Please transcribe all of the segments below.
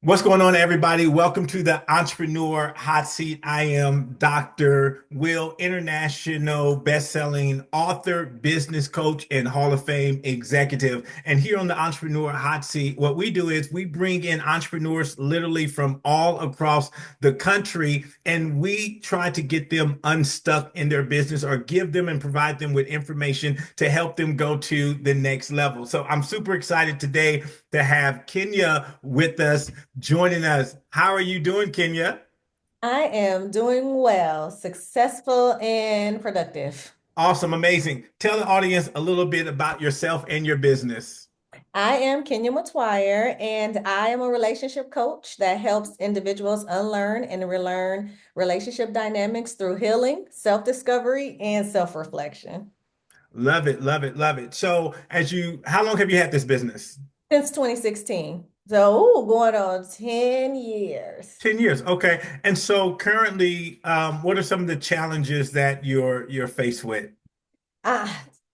What's going on, everybody? Welcome to the Entrepreneur Hot Seat. I am Dr. Will, international best-selling author, business coach, and Hall of Fame executive. And here on the Entrepreneur Hot Seat, what we do is we bring in entrepreneurs literally from all across the country, and we try to get them unstuck in their business or give them and provide them with information to help them go to the next level. So I'm super excited today to have Kenya with us, joining us. How are you doing, Kenya? I am doing well, successful and productive. Awesome, amazing. Tell the audience a little bit about yourself and your business. I am Kenya Matwire, and I am a relationship coach that helps individuals unlearn and relearn relationship dynamics through healing, self-discovery, and self-reflection. Love it, love it, love it. So, how long have you had this business? Since 2016. So, going on 10 years. 10 years. Okay. And so currently, what are some of the challenges that you're faced with?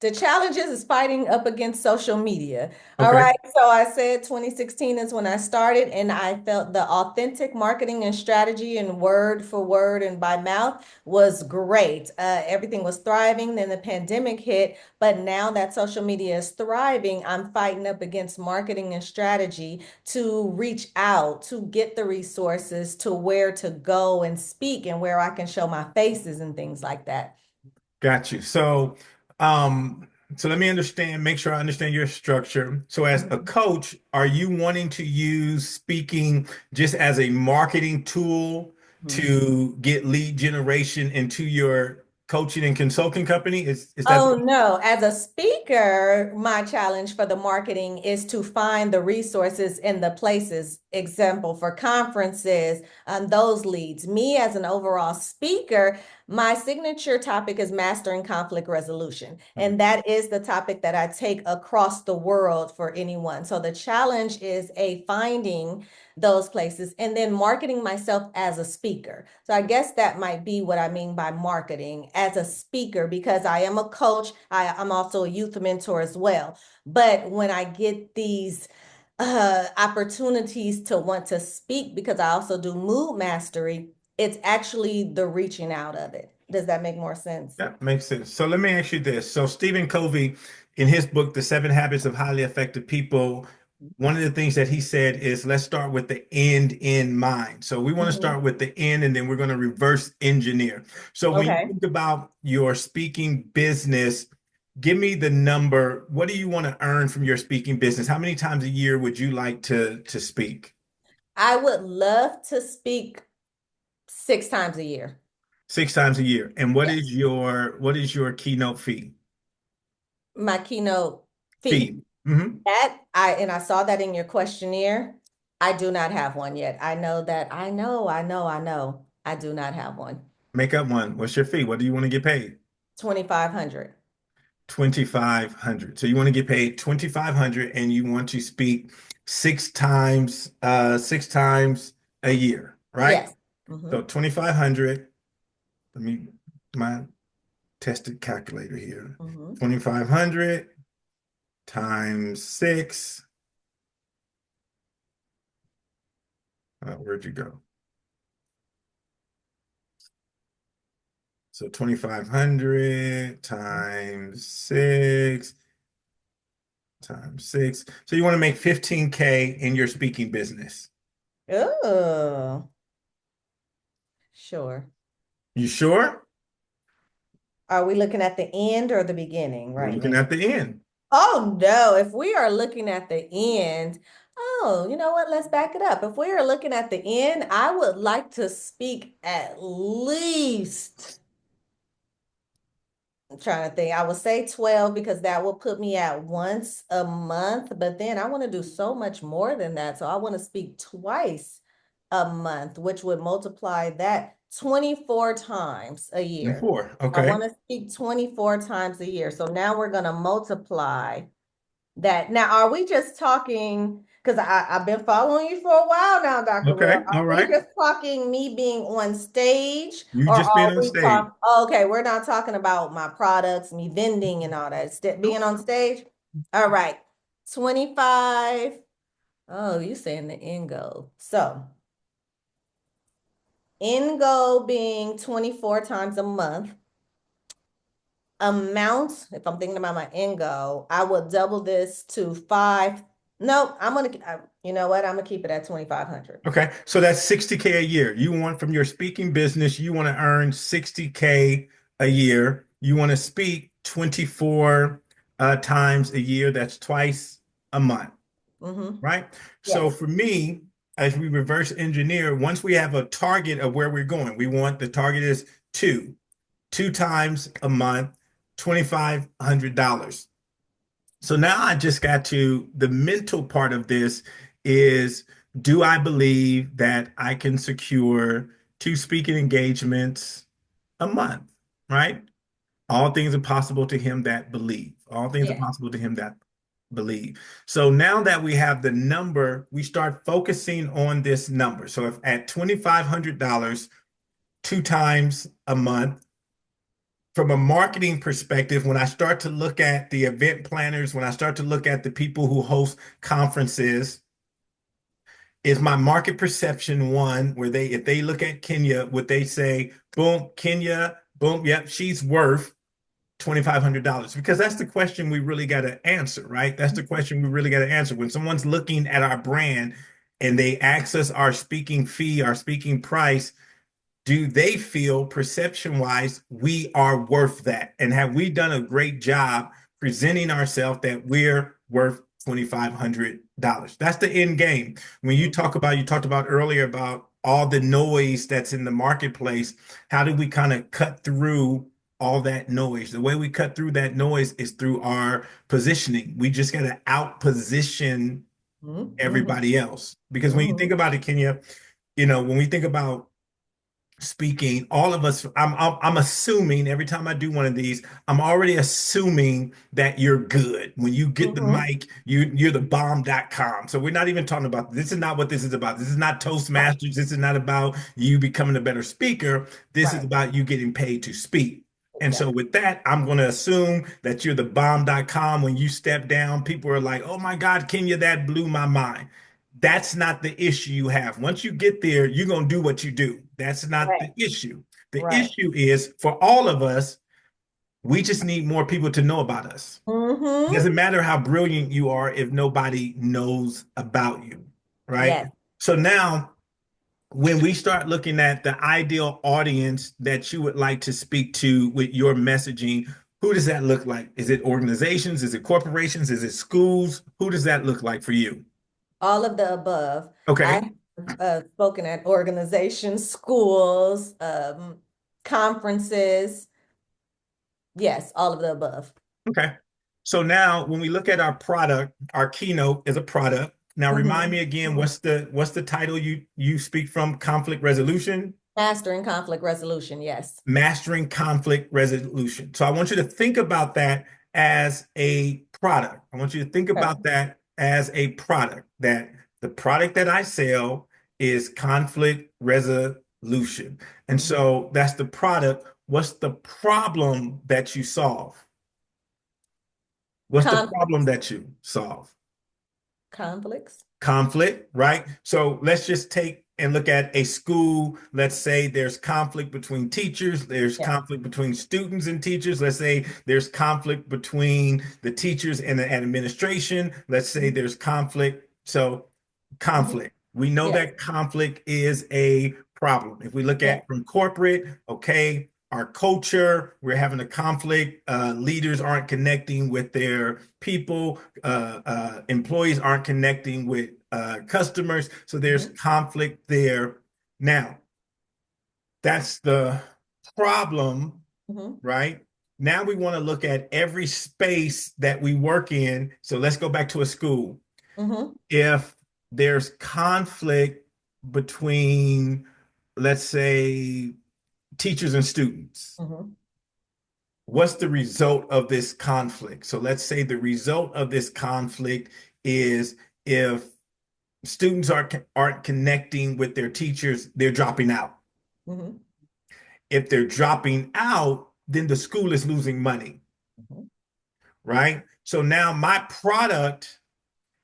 The challenges is fighting up against social media. All Okay. right. So I said 2016 is when I started, and I felt the authentic marketing and strategy and word for word and by mouth was great. Everything was thriving. Then the pandemic hit. But now that social media is thriving, I'm fighting up against marketing and strategy to reach out, to get the resources to where to go and speak and where I can show my faces and things like that. Got you. Um, so let me make sure I understand your structure. So as a Mhm. coach, are you wanting to use speaking just as a marketing tool to get lead generation into your coaching and consulting company? Is that Oh no, as a speaker, my challenge for the marketing is to find the resources in the places, example for conferences, those leads. Me as an overall speaker, my signature topic is mastering conflict resolution. And that is the topic that I take across the world for anyone. So the challenge is a finding those places and then marketing myself as a speaker. So I guess that might be what I mean by marketing as a speaker because I am a coach. I'm also a youth mentor as well. But when I get these opportunities to want to speak, because I also do mood mastery, it's actually the reaching out of it. Does that make more sense? That makes sense. So let me ask you this. So Stephen Covey, in his book, The Seven Habits of Highly Effective People, one of the things that he said is let's start with the end in mind. So we want to Mhm. start with the end and then we're going to reverse engineer. So when you Okay. think about your speaking business, give me the number. What do you want to earn from your speaking business? How many times a year would you like to speak? I would love to speak 6 times a year. 6 times a year. And Yes. what is your keynote fee? My keynote fee. Fee. Mhm. And I saw that in your questionnaire. I do not have one yet. I know that I know. I do not have one. Make up one. What's your fee? What do you want to get paid? 2,500. 2,500. So you want to get paid 2,500 and you want to speak 6 times a year, right? Yes. So Hmm. 2,500. Let me my tested calculator here. Hmm. 2,500 times six. Where'd you go? So 2,500 times six. So you want to make 15K in your speaking business. Oh, sure. You sure? Are we looking at the end or the beginning We're right looking now? at the end. Oh no, if we are looking at the end, oh, you know what? Let's back it up. If we are looking at the end, I would like to speak at least. I'm trying to think. I would say 12 because that will put me at once a month, but then I want to do so much more than that. So I want to speak twice a month, which would multiply that 24 times a And year. four. I Okay. want to speak 24 times a year. So now we're going to multiply that. Now, are we just talking? Because I've been following you for a while now, Dr. Will. Okay. Are All we right. just talking me being on stage, You or just being are on we stage. talking? Okay, we're not talking about my products, me vending and all that. Being Nope. on stage. All right. 25. Oh, you saying the end goal. So end goal being 24 times a month. Amount, if I'm thinking about my end goal, I will double this to five. No, you know what? I'm gonna keep it at 2,500. Okay, so that's 60K a year. You want from your speaking business, you want to earn 60K a year. You want to speak 24 times a year. That's twice a month, Mm-hmm. right? So Yes. for me, as we reverse engineer, once we have a target of where we're going, we want the target is two times a month, $2,500. So now I just got to the mental part of this is, do I believe that I can secure two speaking engagements a month, right? All things are possible to him that believe. All things are Yeah. possible to him that believe. So now that we have the number, we start focusing on this number. So if at $2,500, two times a month, from a marketing perspective, when I start to look at the event planners, when I start to look at the people who host conferences, is my market perception one where if they look at Kenya, would they say, boom, Kenya, boom, yep, she's worth $2,500? Because that's the question we really got to answer, right? That's the question we really got to answer. When someone's looking at our brand and they ask us our speaking fee, our speaking price, do they feel perception wise we are worth that? And have we done a great job presenting ourselves that we're worth $2,500? That's the end game. When you talked about earlier about all the noise that's in the marketplace, how do we kind of cut through all that noise? The way we cut through that noise is through our positioning. We just got to out position Mm-hmm. everybody else. Because when you Mm-hmm. think about it, Kenya, when we think about speaking, all of us, I'm assuming every time I do one of these, I'm already assuming that you're good. When you get the Mm-hmm. mic, you're the bomb.com. So we're not even talking about this is not what this is about. This is not Right. Toastmasters. This is not about you becoming a better speaker. This is Right. about you getting paid to speak. And so Exactly. with that, I'm going to assume that you're the bomb.com. When you step down, people are like, oh my God, Kenya, that blew my mind. That's not the issue you have. Once you get there, you're going to do what you do. That's not Right. the issue. The Right. issue is for all of us, we just need more people to know about us. It Mm-hmm. doesn't matter how brilliant you are if nobody knows about you, right? Yes. So now, when we start looking at the ideal audience that you would like to speak to with your messaging, who does that look like? Is it organizations? Is it corporations? Is it schools? Who does that look like for you? All of the above. Okay. I have spoken at organizations, schools, conferences. Yes, all of the above. Okay. So now when we look at our product, our keynote is a product. Now remind Mm-hmm. me again, Mm-hmm. what's the title you speak from? Conflict resolution? Mastering conflict resolution. Yes. Mastering conflict resolution. So I want you to think about that as a product. I want you to think Okay. about that as a product, that the product that I sell is conflict resolution. And Mm-hmm. so that's the product. What's the problem that you solve? What's the problem Conflicts. that you solve? Conflicts. Conflict, right? So let's just take and look at a school. Let's say there's conflict between teachers, there's Yeah. conflict between students and teachers. Let's say there's conflict between the teachers and the administration. Let's say there's conflict. So Mm-hmm. conflict. We know Yes. that conflict is a problem. If we look Yes. at from corporate, okay, our culture, we're having a conflict. Leaders aren't connecting with their people. Employees aren't connecting with customers. So there's Mm-hmm. conflict there. Now, that's the problem, Mm-hmm. right? Now we want to look at every space that we work in. So let's go back to a school. Mm-hmm. If there's conflict between, let's say, teachers and students, Mm-hmm. what's the result of this conflict? So let's say the result of this conflict is if students aren't connecting with their teachers, they're dropping out. Mm-hmm. If they're dropping out, then the school is losing money, Mm-hmm. right? So now my product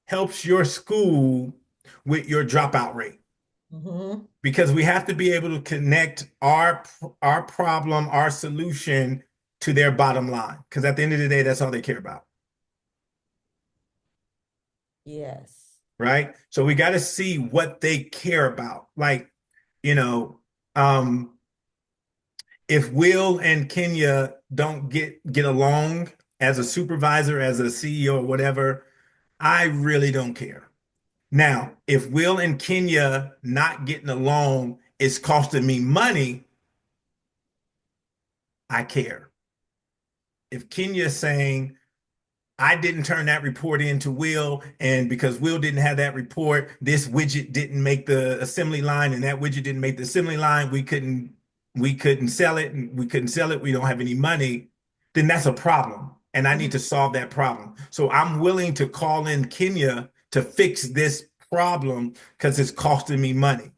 helps your school with your dropout rate, Mm-hmm. because we have to be able to connect our problem, our solution to their bottom line. Because at the end of the day, that's all they care about, Yes. right? So we got to see what they care about. Like, you know, um, if Will and Kenya don't get along as a supervisor, as a CEO or whatever, I really don't care. Now, if Will and Kenya not getting along is costing me money, I care. If Kenya is saying, I didn't turn that report in to Will, and because Will didn't have that report, this widget didn't make the assembly line, and that widget didn't make the assembly line, we couldn't sell it, and we couldn't sell it, we don't have any money, then that's a problem. And I need to solve that problem. So I'm willing to call in Kenya to fix this problem because it's costing me money.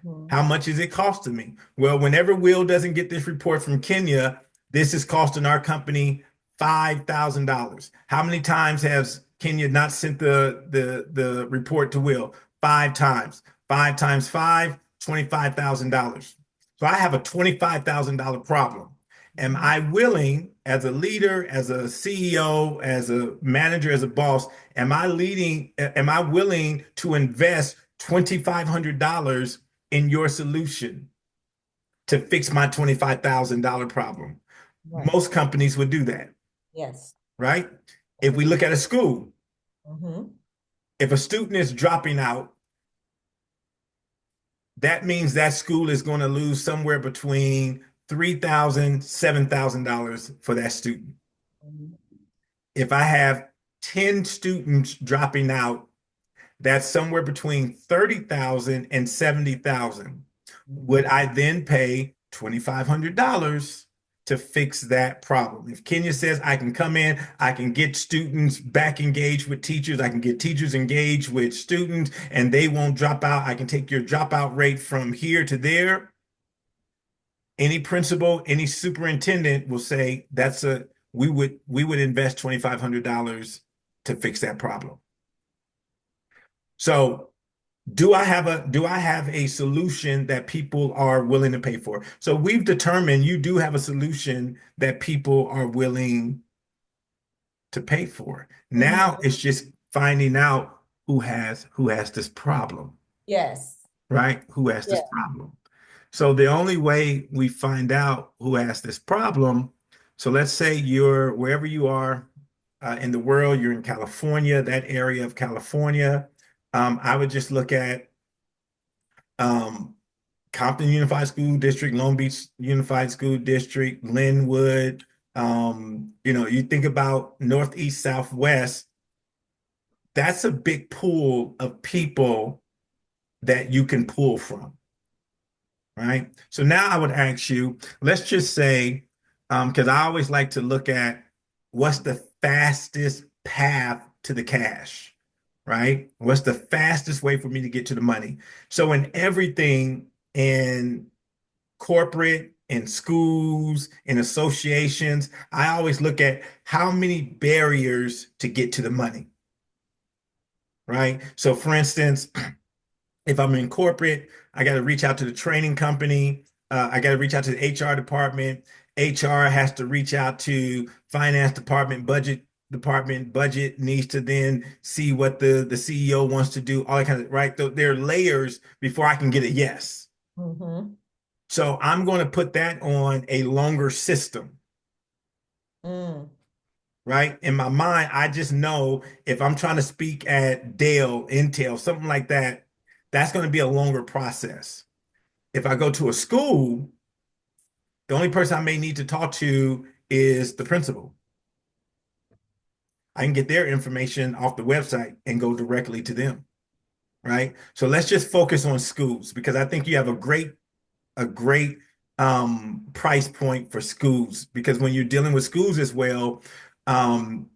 Mm-hmm. How much is it costing me? Well, whenever Will doesn't get this report from Kenya, this is costing our company $5,000. How many times has Kenya not sent the report to Will? Five times. Five times five, $25,000. So I have a $25,000 problem. Am Mm-hmm. I willing, as a leader, as a CEO, as a manager, as a boss, am I willing to invest $2,500 in your solution to fix my $25,000 problem? Right. Most companies would do that, Yes. right? If we look at a school, Mm-hmm. if a student is dropping out, that means that school is going to lose somewhere between $3,000, $7,000 for that student. If I have 10 students dropping out, that's somewhere between 30,000 and 70,000. Would Mm-hmm. I then pay $2,500 to fix that problem? If Kenya says I can come in, I can get students back engaged with teachers, I can get teachers engaged with students, and they won't drop out. I can take your dropout rate from here to there. Any principal, any superintendent will say we would invest $2,500 to fix that problem. So do I have a solution that people are willing to pay for? So we've determined you do have a solution that people are willing to pay for. Now Mm-hmm. it's just finding out who has this problem, Yes. right? Who has this Yeah. problem. So the only way we find out who has this problem, so let's say you're wherever you are in the world, you're in California, that area of California. I would just look at um, Compton Unified School District, Long Beach Unified School District, Linwood. You think about Northeast, Southwest, that's a big pool of people that you can pull from, right? So now I would ask you, let's just say, because I always like to look at what's the fastest path to the cash, right? What's the fastest way for me to get to the money? So in everything in corporate, in schools, in associations, I always look at how many barriers to get to the money, right? So for instance, if I'm in corporate, I got to reach out to the training company. I got to reach out to the HR department. HR has to reach out to finance department, budget department. Budget needs to then see what the CEO wants to do, all that kind of, right? There are layers before I can get a yes. Mm-hmm. So I'm going to put that on a longer system, Mm. right? In my mind, I just know if I'm trying to speak at Dell, Intel, something like that, that's going to be a longer process. If I go to a school, the only person I may need to talk to is the principal. I can get their information off the website and go directly to them, right? So let's just focus on schools because I think you have a great price point for schools because when you're dealing with schools as well, um,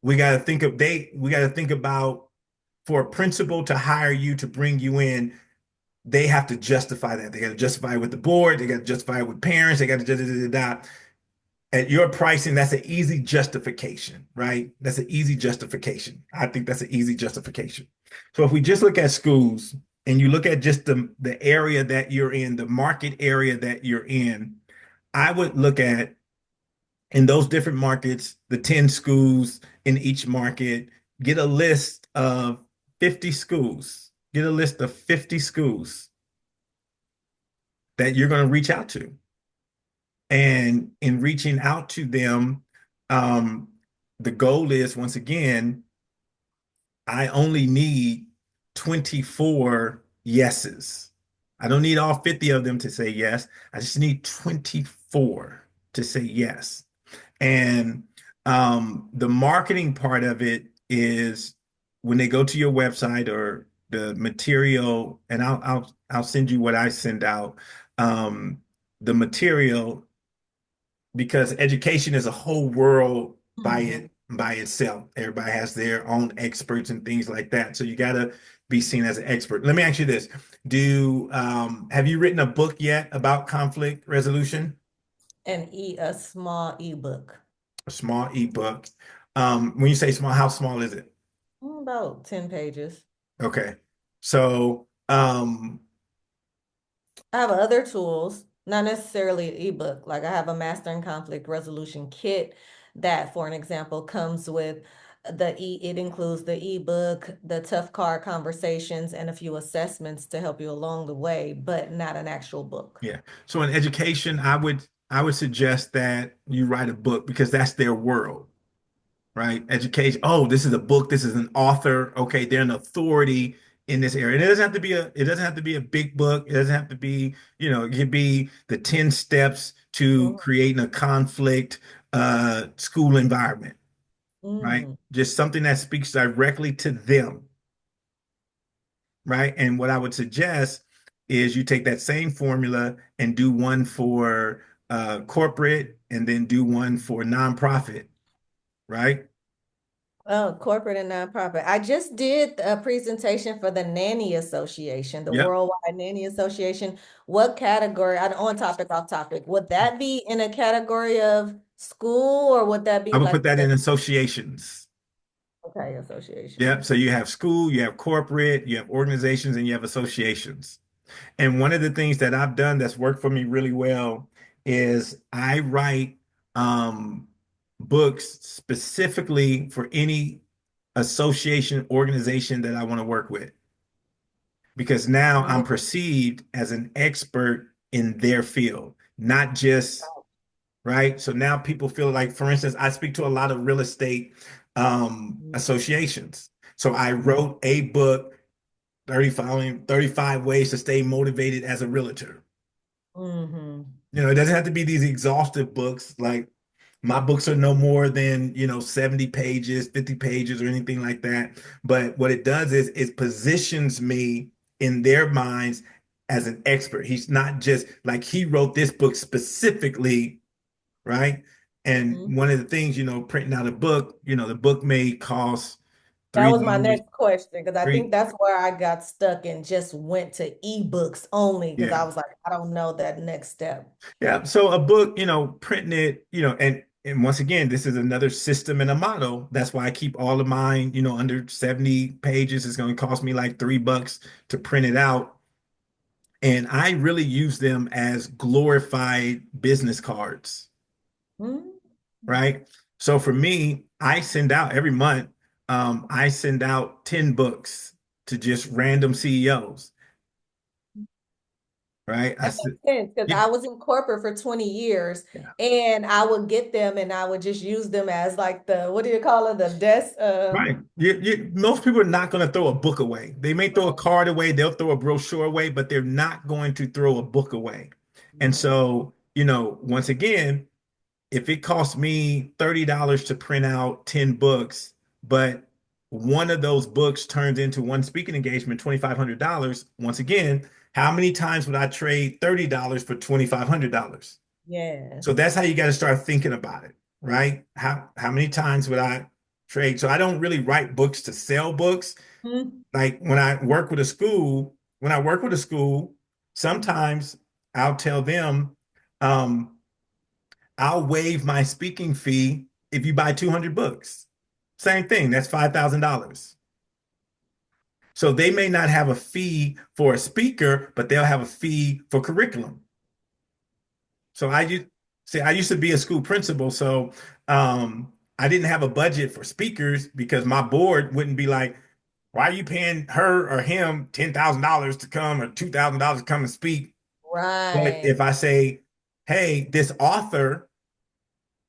we got to think about for a principal to hire you to bring you in, they have to justify that. They got to justify it with the board. They got to justify it with parents. They got to da, da, da, da, da. at your pricing, that's an easy justification, right? That's an easy justification. I think that's an easy justification. So if we just look at schools and you look at just the area that you're in, the market area that you're in, I would look at in those different markets, the 10 schools in each market, get a list of 50 schools. Get a list of 50 schools that you're going to reach out to. And in reaching out to them, um, the goal is once again, I only need 24 yeses. I don't need all 50 of them to say yes. I just need 24 to say yes. And the marketing part of it is when they go to your website or the material, and I'll send you what I send out. Um, the material because education is a whole world Mhm. by itself. Everybody has their own experts and things like that. So you got to be seen as an expert. Let me ask you this. Do have you written a book yet about conflict resolution? And a small ebook. A small ebook. When you say small, how small is it? About 10 pages. Okay. So I have other tools, not necessarily an ebook. Like I have a Mastering Conflict Resolution Kit that, for an example, comes with it includes the ebook, the tough card conversations, and a few assessments to help you along the way, but not an actual book. yeah. So in education, I would suggest that you write a book because that's their world. Right? Education. Oh, this is a book. This is an author. Okay, they're an authority in this area. And it doesn't have to be a big book. It doesn't have to be, it could be the 10 steps to Mhm. creating a conflict school environment, right? Mm. Just something that speaks directly to them, right? And what I would suggest is you take that same formula and do one for corporate and then do one for nonprofit, right? Oh, corporate and nonprofit. I just did a presentation for the Nanny Association, the Yep. Worldwide Nanny Association. What category, on topic, off topic, would that be in a category of school or would that I be would put like that the in associations. okay association? Yep. So you have school, you have corporate, you have organizations, and you have associations. And one of the things that I've done that's worked for me really well is I write um, books specifically for any association, organization that I want to work with. Because now I'm perceived as an expert in their field, not just right? So now people feel like, for instance, I speak to a lot of real estate associations. So I wrote a book, 35 ways to stay motivated as a realtor. Mm-hmm. It doesn't have to be these exhaustive books. Like my books are no more than, 70 pages, 50 pages, or anything like that. But what it does is it positions me in their minds as an expert. He's not just like he wrote this book specifically, right? And Mm-hmm. one of the things, printing out a book, the book may cost That three was my dollars, next question because I think three, that's where I got stuck and just went to ebooks only because yeah, I was like, I don't know that next step. yeah. So a book, printing it, and once again, this is another system and a model. That's why I keep all of mine, under 70 pages. It's going to cost me like $3 to print it out. And I really use them as glorified business cards, Mm-hmm. right? So for me, I send out every month, I send out 10 books to just random CEOs, right? I That said, makes sense because you, I was in corporate for 20 years yeah, and I would get them and I would just use them as like what do you call it? The desk. right. Most people are not going to throw a book away. They may throw a card away, they'll throw a brochure away, but they're not going to throw a book away. And Yeah. so, once again, if it costs me $30 to print out 10 books, but one of those books turns into one speaking engagement, $2,500, once again, how many times would I trade $30 for $2,500? So Yes. that's how you got to start thinking about it, right? How many times would I trade? So I don't really write books to sell books. Mhm. Like when I work with a school, sometimes I'll tell them, um, I'll waive my speaking fee if you buy 200 books. Same thing, that's $5,000. So they may not have a fee for a speaker, but they'll have a fee for curriculum. So I used to be a school principal, so I didn't have a budget for speakers because my board wouldn't be like, why are you paying her or him $10,000 to come or $2,000 to come and speak? But Right. if I say, hey, this author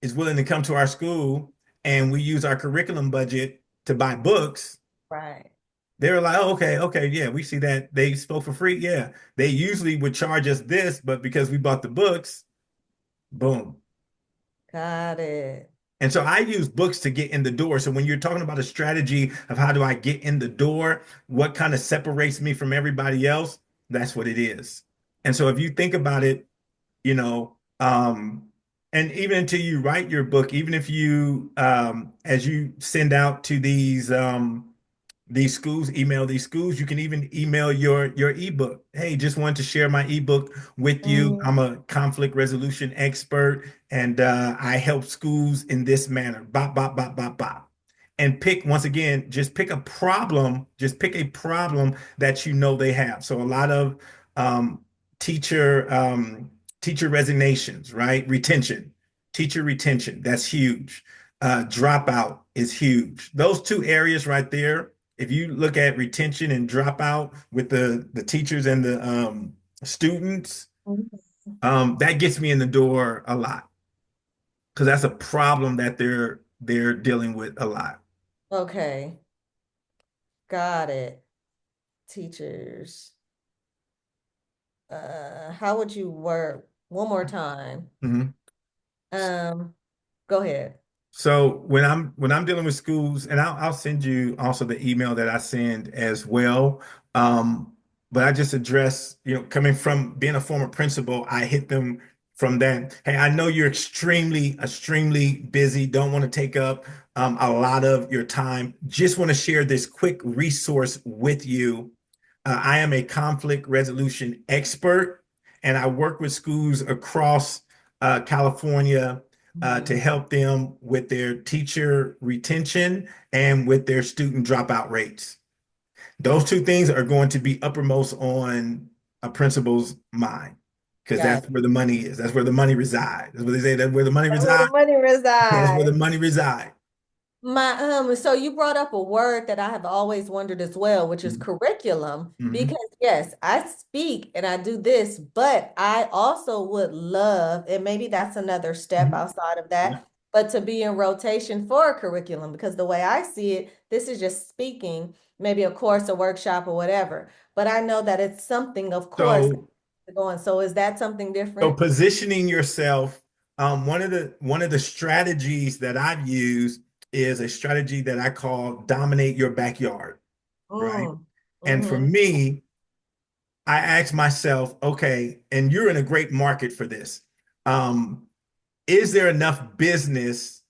is willing to come to our school and we use our curriculum budget to buy books, Right. they were like, oh, okay, okay, yeah, we see that. They spoke for free. Yeah. They usually would charge us this, but because we bought the books, boom. Got it. And so I use books to get in the door. So when you're talking about a strategy of how do I get in the door, what kind of separates me from everybody else, that's what it is. And so if you think about it, you know, and even until you write your book, even if you, as you send out to these schools, email these schools, you can even email your ebook. Hey, just wanted to share my ebook with you. Mhm. I'm a conflict resolution expert, and I help schools in this manner. Bop, bop, bop, bop, bop. And pick, once again, just pick a problem that you know they have. So a lot of um, teacher teacher resignations, right? Teacher retention, that's huge. Dropout is huge. Those two areas right there, if you look at retention and dropout with the teachers and the students, Mhm. that gets me in the door a lot because that's a problem that they're dealing with a lot. Okay. Got it. Teachers. How would you work one more time? Mhm. Um, Go ahead. So when I'm dealing with schools, and I'll send you also the email that I send as well. Um, but I just address, coming from being a former principal, I hit them from that. Hey, I know you're extremely busy. Don't want to take up a lot of your time. Just want to share this quick resource with you. I am a conflict resolution expert, and I work with schools across California to Mhm. help them with their teacher retention and with their student dropout rates. Those two things are going to be uppermost on a principal's mind because Got that's it. where the money is. That's where the money resides. That's what they say. That's where the money That's where the resides. money That's where the resides. money resides. So you brought up a word that I have always wondered as well, which is curriculum. Mm-hmm. Because yes, I speak and I do this, but I also would love, and maybe that's another step Mm-hmm. outside of Yeah. that, but to be in rotation for a curriculum. Because the way I see it, this is just speaking, maybe a course, a workshop, or whatever. But I know that it's something, of course, So going. So is that something So different? positioning yourself, one of the strategies that I've used is a strategy that I call dominate your backyard, right? Mm. And for Hmm. me, I ask myself, okay, and you're in a great market for this. Um, is there enough business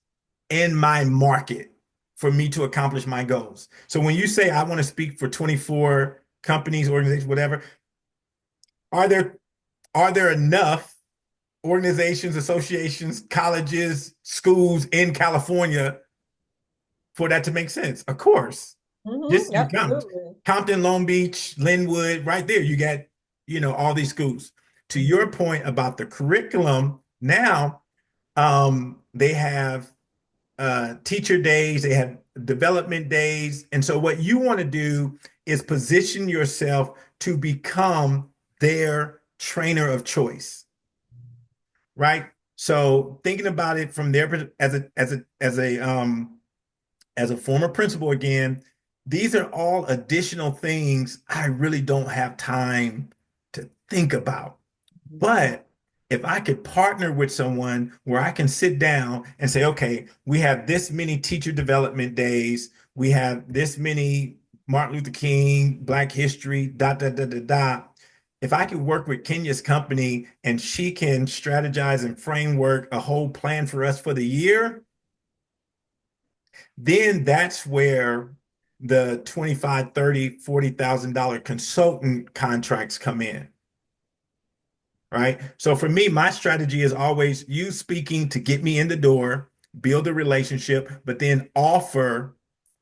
in my market for me to accomplish my goals? So when you say I want to speak for 24 companies, organizations, whatever, are there are there enough organizations, associations, colleges, schools in California for that to make sense? Of course. Hmm. Just you count Absolutely. Compton, Long Beach, Linwood, right there. You got, all these schools. To your Hmm. point about the curriculum, now they have teacher days, they have development days. And so what you want to do is position yourself to become their trainer of choice, right? So thinking about it from their as a former principal again, these are all additional things I really don't have time to think about. But if I could partner with someone where I can sit down and say, okay, we have this many teacher development days, we have this many Martin Luther King, Black History, dot, dot, dot, dot, dot. If I could work with Kenya's company and she can strategize and framework a whole plan for us for the year, then that's where the 25, 30, $40,000 consultant contracts come in, right? So for me, my strategy is always use speaking to get me in the door, build a relationship, but then offer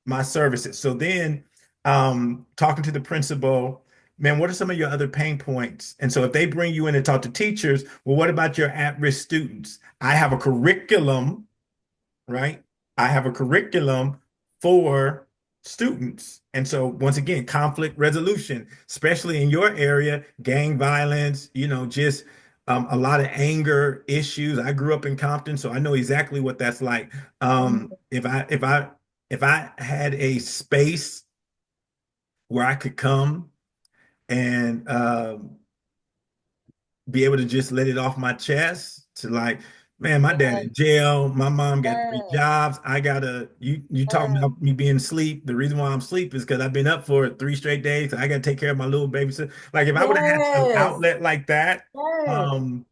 my services. So then talking to the principal, man, what are some of your other pain points? And so if they bring you in to talk to teachers, well, what about your at-risk students? I have a curriculum, right? I have a curriculum for students. And so once again, conflict resolution, especially in your area, gang violence, just a lot of anger issues. I grew up in Compton, so I know exactly what that's like. Mhm. If I had a space where I could come and be able to just let it off my chest to like, man, my dad Yes, in jail, my mom got three yes, jobs. I gotta you talking yes, about me being asleep. The reason why I'm asleep is because I've been up for 3 straight days. I gotta take care of my little baby. So, like if I would have had an yes, outlet like that, yes. um,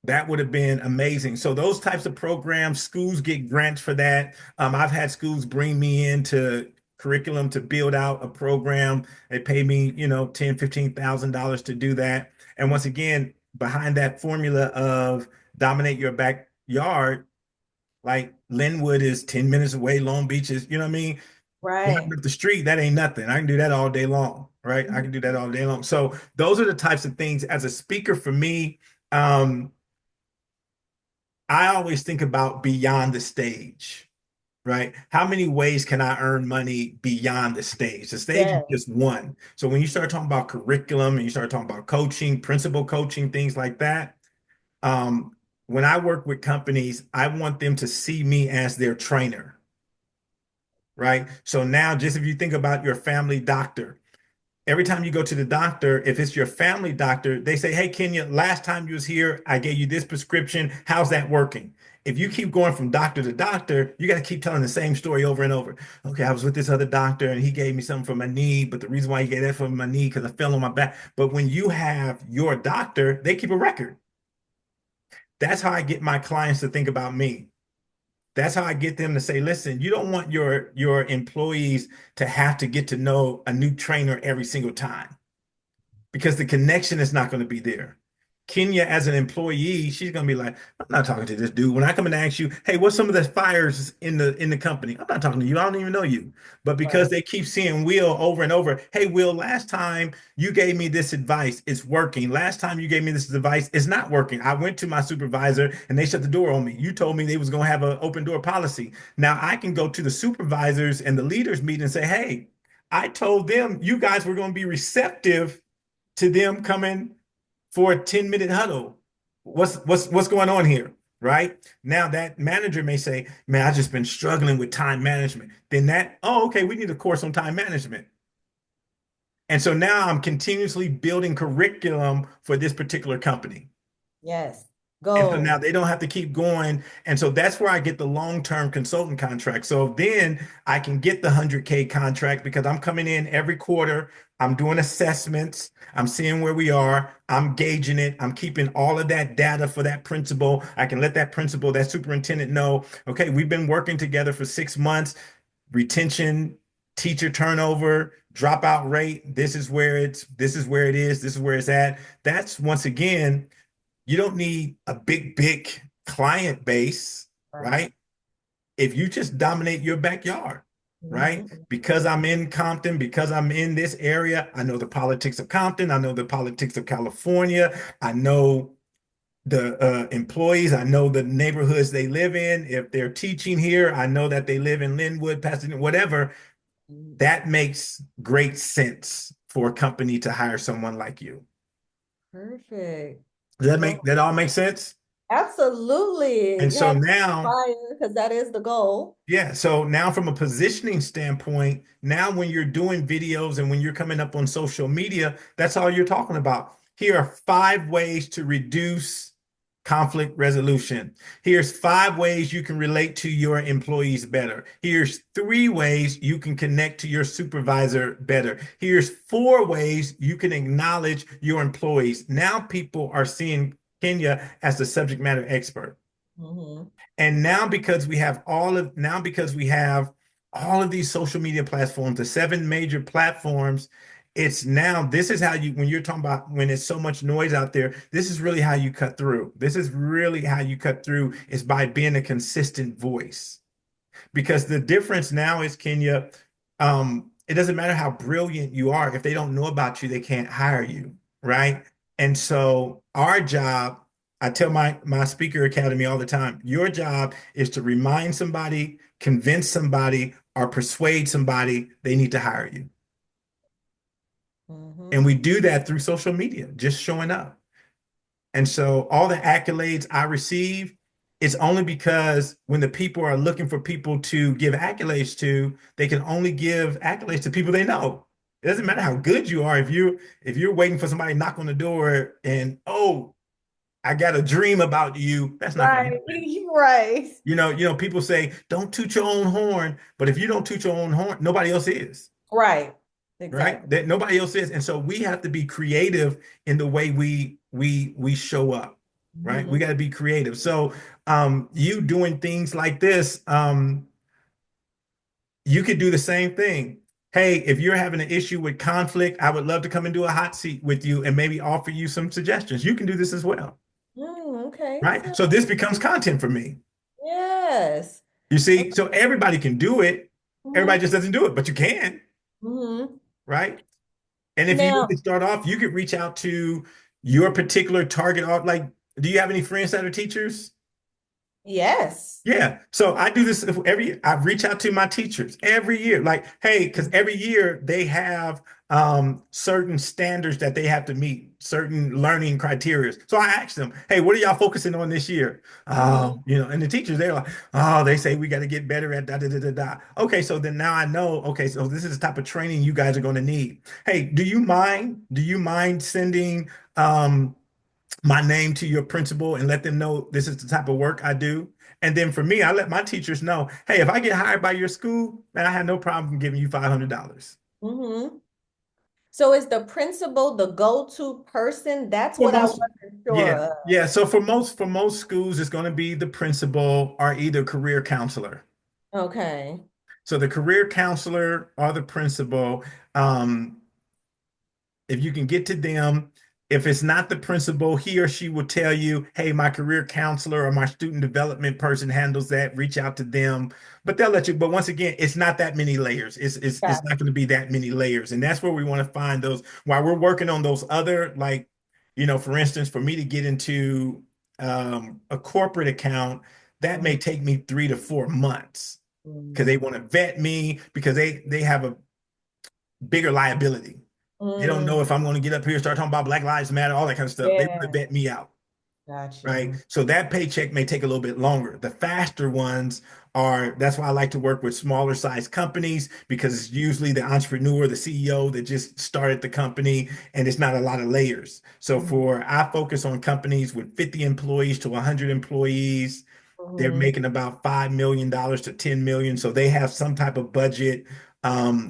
that would have been amazing. So those types of programs, schools get grants for that. I've had schools bring me into curriculum to build out a program. They pay me, 10, $15,000 to do that. And once again, behind that formula of dominate your backyard, like Linwood is 10 minutes away, Long Beach is, you know what I mean? Right. Walking up the street, that ain't nothing. I can do that all day long, right? I can do that all day long. So those are the types of things as a speaker for me. Um, I always think about beyond the stage, right? How many ways can I earn money beyond the stage? The stage is Yes. just one. So when you start talking about curriculum and you start talking about coaching, principal coaching, things like that, um, when I work with companies, I want them to see me as their trainer, right? So now, just if you think about your family doctor, every time you go to the doctor, if it's your family doctor, they say, "Hey, Kenya, last time you was here, I gave you this prescription. How's that working?" If you keep going from doctor to doctor, you got to keep telling the same story over and over. Okay, I was with this other doctor and he gave me something for my knee, but the reason why he gave that for my knee because I fell on my back. But when you have your doctor, they keep a record. That's how I get my clients to think about me. That's how I get them to say, listen, you don't want your employees to have to get to know a new trainer every single time because the connection is not going to be there. Kenya, as an employee, she's going to be like, I'm not talking to this dude. When I come and ask you, hey, what's some of the fires in the company? I'm not talking to you. I don't even know you. But because Right. they keep seeing Will over and over, hey, Will, last time you gave me this advice, it's working. Last time you gave me this advice, it's not working. I went to my supervisor and they shut the door on me. You told me they was going to have an open door policy. Now I can go to the supervisors and the leaders meeting and say, hey, I told them you guys were going to be receptive to them coming for a 10-minute huddle. What's going on here? Right now, that manager may say, man, I've just been struggling with time management. Then oh, okay, we need a course on time management. And so now I'm continuously building curriculum for this particular company. Yes. And so now Go. they don't have to keep going. And so that's where I get the long-term consultant contract. So then I can get the 100K contract because I'm coming in every quarter. I'm doing assessments. I'm seeing where we are. I'm gauging it. I'm keeping all of that data for that principal. I can let that principal, that superintendent know, okay, we've been working together for 6 months. Retention, teacher turnover, dropout rate. This is where it is. This is where it's at. That's once again you don't need a big client base, Right. right? If you just dominate your backyard, right? Mhm. Because I'm in Compton, because I'm in this area, I know the politics of Compton, I know the politics of California, I know the employees, I know the neighborhoods they live in. If they're teaching here, I know that they live in Linwood, Pasadena, whatever. That makes great sense for a company to hire someone like you. Perfect. Does that make Go. that all make sense? Absolutely. And so Yes. now Fire, because that is the goal. yeah, so now from a positioning standpoint, now when you're doing videos and when you're coming up on social media, that's all you're talking about. Here are 5 ways to reduce conflict resolution. Here's 5 ways you can relate to your employees better. Here's 3 ways you can connect to your supervisor better. Here's 4 ways you can acknowledge your employees. Now people are seeing Kenya as the subject matter expert. Hmm. And now because we have all of these social media platforms, the 7 major platforms, it's now, this is how you, when you're talking about when there's so much noise out there, this is really how you cut through. This is really how you cut through is by being a consistent voice. Because the difference now is, Kenya, it doesn't matter how brilliant you are. If they don't know about you, they can't hire you, right? And so our job, I tell my speaker academy all the time, your job is to remind somebody, convince somebody, or persuade somebody they need to hire you. And Mm-hmm. we do that through social media, just showing up. And so all the accolades I receive, it's only because when the people are looking for people to give accolades to, they can only give accolades to people they know. It doesn't matter how good you are. If you're waiting for somebody to knock on the door and, oh, I got a dream about you, that's not going to Right, happen. right, People say, don't toot your own horn, but if you don't toot your own horn, nobody else is. right. Right? Exactly. That nobody else is. And so we have to be creative in the way we show up, right? We Mm-hmm. got to be creative. So you doing things like this, you could do the same thing. Hey, if you're having an issue with conflict, I would love to come and do a hot seat with you and maybe offer you some suggestions. You can do this as well, Okay. right? So this becomes content for me. Yes. You see, so everybody can do it. Everybody Mm-hmm. just doesn't do it, but you can, Mm-hmm. right? And if you need Now, to start off, you could reach out to your particular target. Like, do you have any friends that are teachers? yes. Yeah. So I do this I reach out to my teachers every year. Like, hey, because every year they have certain standards that they have to meet, certain learning criteria. So I ask them, hey, what are y'all focusing on this year? Mm-hmm. And the teachers, they're like, oh, they say we got to get better at da da da da da. Okay, so then now I know, okay, so this is the type of training you guys are going to need. Hey, do you mind? Do you mind sending my name to your principal and let them know this is the type of work I do? And then for me, I let my teachers know, hey, if I get hired by your school, man, I have no problem giving you $500. Mm-hmm. So is the principal the go-to person? That's For what I most, wasn't sure yeah, of. yeah. So for most schools, it's going to be the principal or either career counselor. Okay. So the career counselor or the principal, um, if you can get to them, if it's not the principal, he or she will tell you, hey, my career counselor or my student development person handles that. Reach out to them. But they'll let you. But once again, it's not that many layers. It's Got not going to be that many layers. And that's where we want to find those while we're working on those other, like, for instance, for me to get into a corporate account, that may it. take me 3 to 4 months because they Mm-hmm. want to vet me because they have a bigger liability. They don't know if I'm going to get up here, start talking about Black Lives Matter, all that kind of stuff. They want to Yeah, vet me out, got right? you. So that paycheck may take a little bit longer. The faster ones that's why I like to work with smaller size companies because it's usually the entrepreneur, the CEO that just started the company and it's not a lot of layers. So I focus on companies with 50 employees to 100 employees. They're Mm-hmm. making about $5 million to 10 million. So they have some type of budget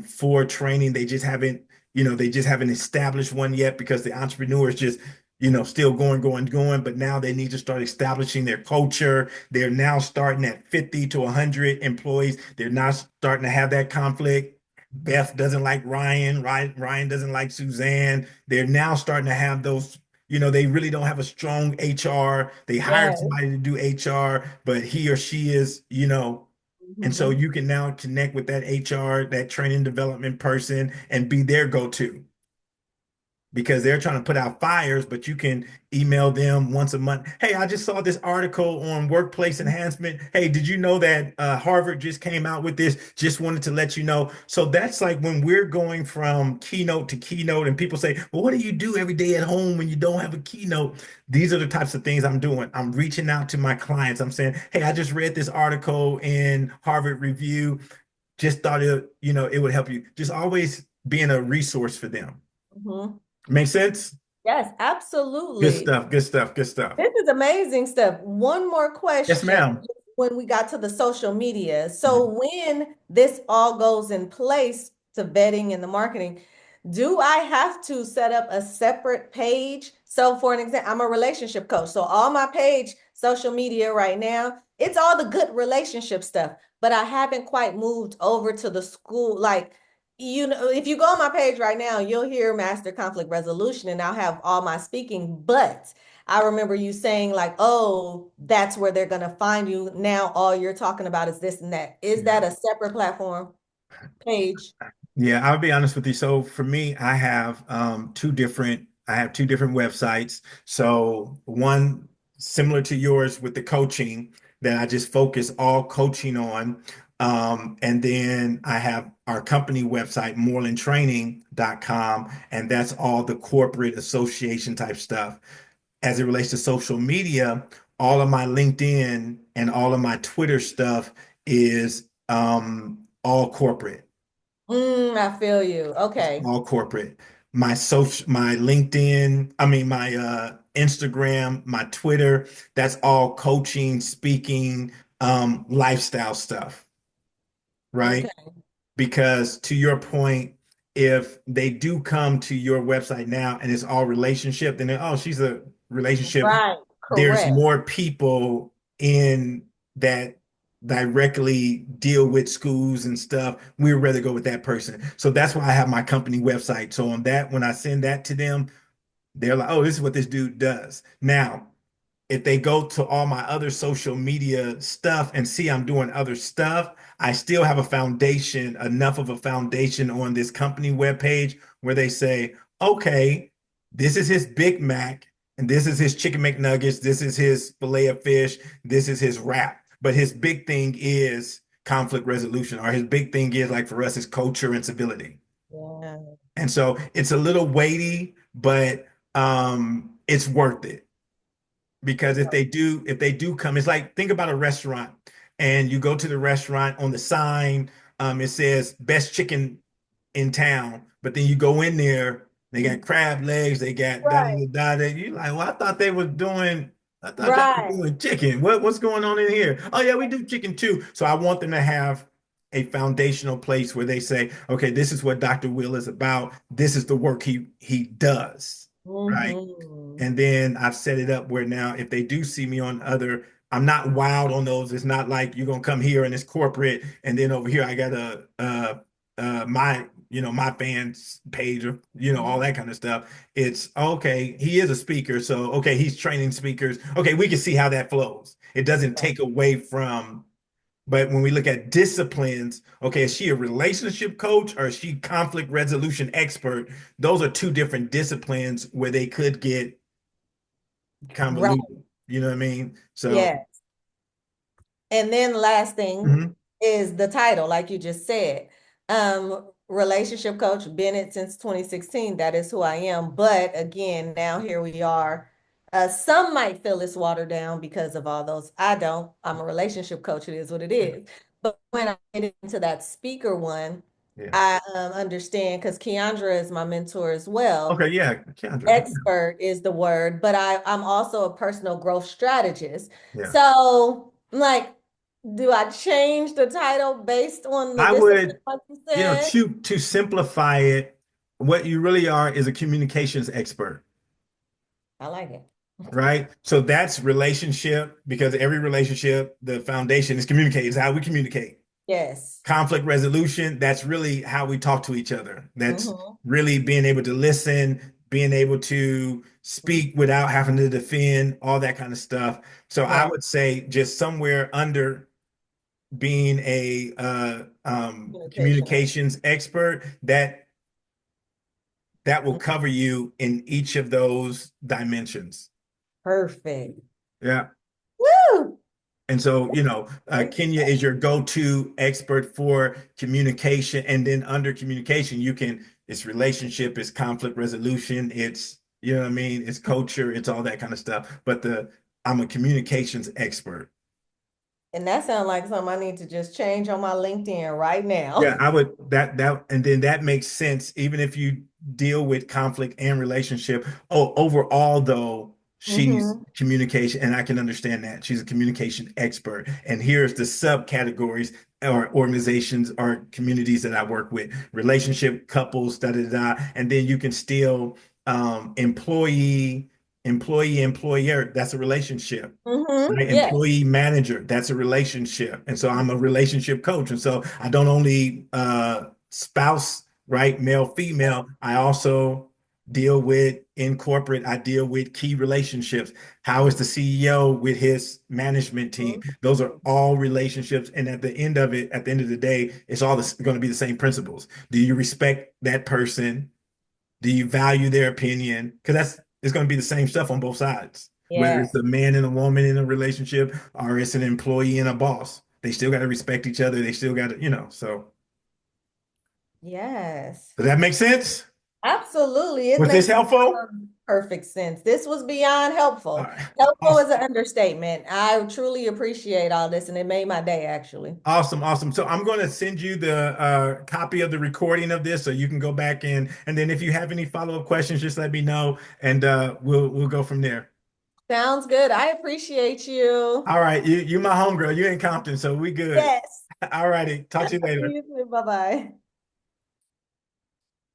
for training. They just haven't established one yet because the entrepreneurs just, still going, going, going. But now they need to start establishing their culture. They're now starting at 50 to 100 employees. They're now starting to have that conflict. Beth doesn't like Ryan. Ryan doesn't like Suzanne. They're now starting to have those, they really don't have a strong HR. They hired Yes. somebody to do HR, but he or she is, and so Mm-hmm. you can now connect with that HR, that training development person, and be their go-to because they're trying to put out fires, but you can email them once a month. Hey, I just saw this article on workplace enhancement. Hey, did you know that Harvard just came out with this? Just wanted to let you know. So that's like when we're going from keynote to keynote, and people say, well, what do you do every day at home when you don't have a keynote? These are the types of things I'm doing. I'm reaching out to my clients. I'm saying, hey, I just read this article in Harvard Review. Just thought it would help you. Just always being a resource for them. Mm-hmm. Make sense? Yes, Good absolutely. stuff. Good stuff. Good stuff. This is amazing stuff. One more Yes, question ma'am. when we got to the social media. Mhm. So when this all goes in place to vetting and the marketing, do I have to set up a separate page? So for an example, I'm a relationship coach. So all my page, social media right now, it's all the good relationship stuff, but I haven't quite moved over to the school. Like if you go on my page right now, you'll hear master conflict resolution and I'll have all my speaking. But I remember you saying, like, oh, that's where they're going to find you. Now, all you're talking about is this and that. Is Yeah. that a separate platform page? Yeah, I'll be honest with you. So for me, I have two different websites. So one similar to yours with the coaching that I just focus all coaching on. And then I have our company website, morelandtraining.com, and that's all the corporate association type stuff. As it relates to social media, all of my LinkedIn and all of my Twitter stuff is all corporate. I feel you. It's Okay. all corporate. My LinkedIn, I mean my Instagram, my Twitter, that's all coaching, speaking, lifestyle stuff, right? Okay. Because to your point, if they do come to your website now and it's all relationship, then oh, she's a relationship. Right. There's Correct. more people in that directly deal with schools and stuff. We would rather go with that person. So that's why I have my company website. So on that, when I send that to them, they're like, oh, this is what this dude does. Now, if they go to all my other social media stuff and see I'm doing other stuff, I still have a foundation, enough of a foundation on this company webpage where they say, okay, this is his Big Mac, and this is his chicken McNuggets, this is his filet of fish, this is his wrap. But his big thing is conflict resolution, or his big thing is like for us is culture and civility. Yeah. And so it's a little weighty, but it's worth it because if they do come, it's like think about a restaurant and you go to the restaurant on the sign, it says best chicken in town, but then you go in there, they got crab legs, they got da Right. da da da. You like, well, I thought y'all were Right. doing chicken. What's going on in here? Oh yeah, we do chicken too. So I want them to have a foundational place where they say, okay, this is what Dr. Will is about. This is the work he does, right? Hmm. And then I've set it up where now if they do see me on other, I'm not wild on those. It's not like you're gonna come here and it's corporate, and then over here I got my my fans page or all that kind of stuff. It's okay, he is a speaker, so okay, he's training speakers. Okay, we can see how that flows. It doesn't take away from, but when we look at disciplines, okay, is she a relationship coach or is she conflict resolution expert? Those are two different disciplines where they could get Right. convoluted. You know what I mean? So, Yeah. And then the last thing mhm. is the title, like you just said. Relationship coach, been it since 2016. That is who I am. But again, now here we are. Some might feel it's watered down because of all those. I don't. I'm a relationship coach. It is what it Yeah, is. But when I get into that speaker one, yeah. I understand because Keandra is my mentor as well. Okay, yeah, Kendra. Expert is the word, but I'm also a personal growth strategist. Yeah. So, like, do I change the title based on the I discipline, would, like you said? to simplify it, what you really are is a communications expert, I like it. right? So that's relationship because every relationship, the foundation is communicate, is how we communicate. Yes. Conflict resolution, that's really how we talk to each other. That's Hmm. really being able to listen, being able to speak without having to defend, all that kind of stuff. So I Right. would say just somewhere under being a Communication. communications expert, that will cover you in each of those dimensions. Perfect. Yeah. Woo! And so, Great. Kenya is your go-to expert for communication. And then under communication, it's relationship, it's conflict resolution, it's, you know what I mean? It's culture, it's all that kind of stuff. But I'm a communications expert. And that sounds like something I need to just change on my LinkedIn right Yeah, now. I would and then that makes sense even if you deal with conflict and relationship. Oh, overall though, she's Hmm. communication and I can understand that. She's a communication expert. And here's the subcategories or organizations or communities that I work with. Relationship, couples, da da da. And then you can still employer, that's a relationship. Hmm. Right? Yes. Employee manager, that's a relationship. And so I'm a relationship coach. And so I don't only spouse right? Male, female. I also deal with in corporate, I deal with key relationships. How is the CEO with his management team? Mhm. Those are all relationships. And at the end of it, at the end of the day, it's all going to be the same principles. Do you respect that person? Do you value their opinion? Because that's it's going to be the same stuff on both sides. Whether it's Yes. a man and a woman in a relationship or it's an employee and a boss, they still got to respect each other. They still got to, so Yes. does that make sense? Absolutely. It Was this makes helpful? perfect sense. This was beyond All helpful. right. Helpful is Awesome. an understatement. I truly appreciate all this, and it made my day, actually. Awesome, awesome. So I'm going to send you the copy of the recording of this so you can go back in, and then if you have any follow-up questions, just let me know, and we'll go from there. Sounds good. I appreciate you. All right, you my homegirl. You in Compton, so we good. Yes. All righty, talk to you later. You too. Bye-bye.